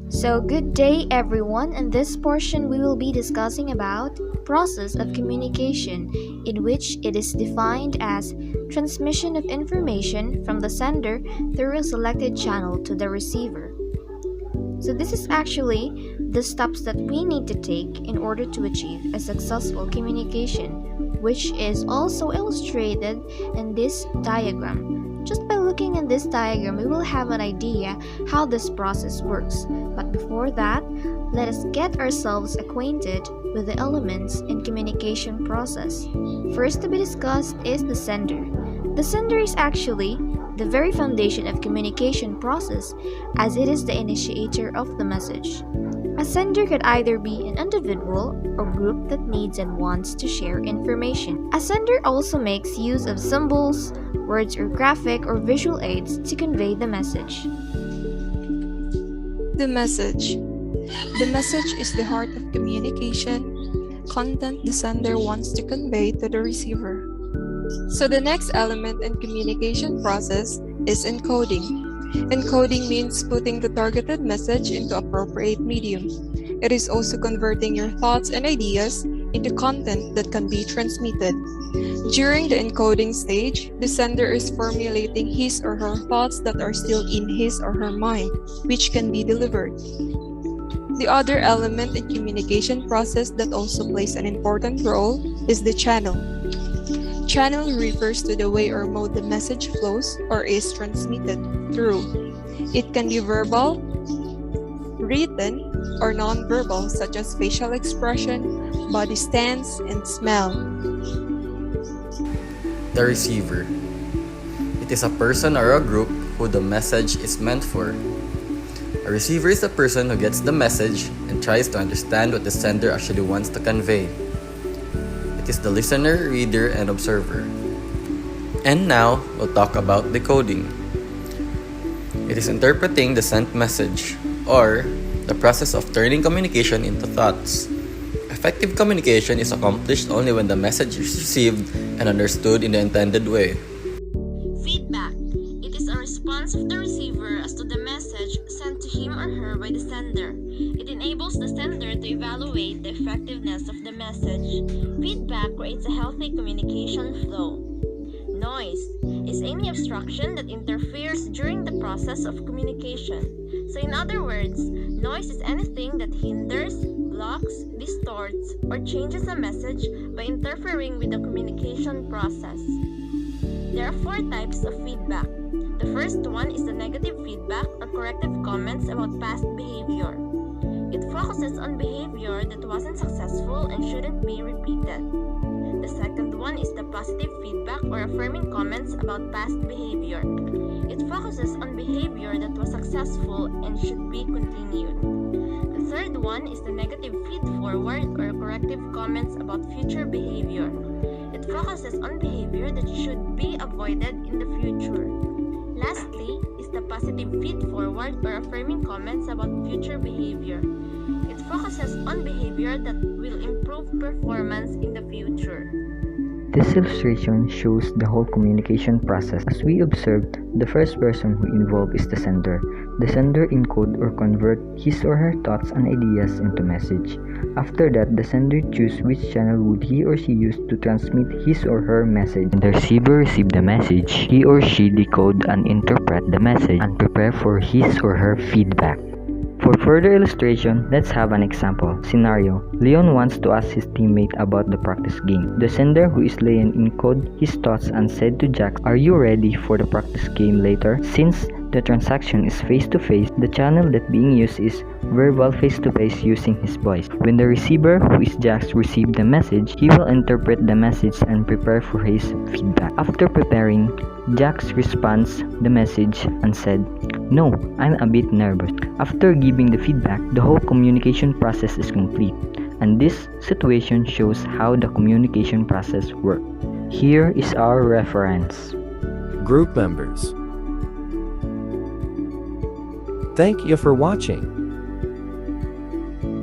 So good day everyone. In this portion we will be discussing about process of communication, in which it is defined as transmission of information from the sender through a selected channel to the receiver. So this is actually the steps that we need to take in order to achieve a successful communication, which is also illustrated in this diagram. Just by looking at this diagram, we will have an idea how this process works. But before that, let us get ourselves acquainted with the elements in communication process. First to be discussed is the sender. The sender is actually the very foundation of communication process, as it is the initiator of the message. A sender could either be an individual or group that needs and wants to share information. A sender also makes use of symbols, words or graphic or visual aids to convey the message. The message. The message is the heart of communication, content the sender wants to convey to the receiver. So the next element in communication process is encoding. Encoding means putting the targeted message into appropriate medium. It is also converting your thoughts and ideas into content that can be transmitted. During the encoding stage, the sender is formulating his or her thoughts that are still in his or her mind, which can be delivered. The other element in communication process that also plays an important role is the channel. Channel refers to the way or mode the message flows or is transmitted through. It can be verbal, written, or non-verbal, such as facial expression, body stance, and smell. The receiver. It is a person or a group who the message is meant for. A receiver is a person who gets the message and tries to understand what the sender actually wants to convey. It is the listener, reader, and observer. And now, we'll talk about decoding. It is interpreting the sent message, or the process of turning communication into thoughts. Effective communication is accomplished only when the message is received and understood in the intended way. Feedback. It is a response of the receiver as to the message sent to him or her by the sender. It enables the sender to evaluate the effectiveness of the message. Feedback creates a healthy communication flow. Noise is any obstruction that interferes during the process of communication. So in other words, noise is anything that hinders, blocks, distorts, or changes a message by interfering with the communication process. There are 4 types of feedback. The first one is the negative feedback or corrective comments about past behavior. It focuses on behavior that wasn't successful and shouldn't be repeated. The second one is the positive feedback or affirming comments about past behavior. It focuses on behavior that was successful and should be continued. The third one is the negative feed-forward or corrective comments about future behavior. It focuses on behavior that should be avoided in the future. Lastly is the positive feed-forward or affirming comments about future behavior. It focuses on behavior that will improve performance in the future. This illustration shows the whole communication process. As we observed, the first person who involved is the sender. The sender encode or convert his or her thoughts and ideas into message. After that, the sender choose which channel would he or she use to transmit his or her message. When the receiver received the message, he or she decode and interpret the message and prepare for his or her feedback. For further illustration, let's have an example. Scenario: Leon wants to ask his teammate about the practice game. The sender, who is Leon, encoded his thoughts and said to Jack, "Are you ready for the practice game later?" Since the transaction is face-to-face, the channel that being used is verbal face-to-face using his voice. When the receiver, who is Jack, received the message, he will interpret the message and prepare for his feedback. After preparing, Jack responds the message and said, "No, I'm a bit nervous." After giving the feedback, the whole communication process is complete. And this situation shows how the communication process works. Here is our reference. Group members. Thank you for watching.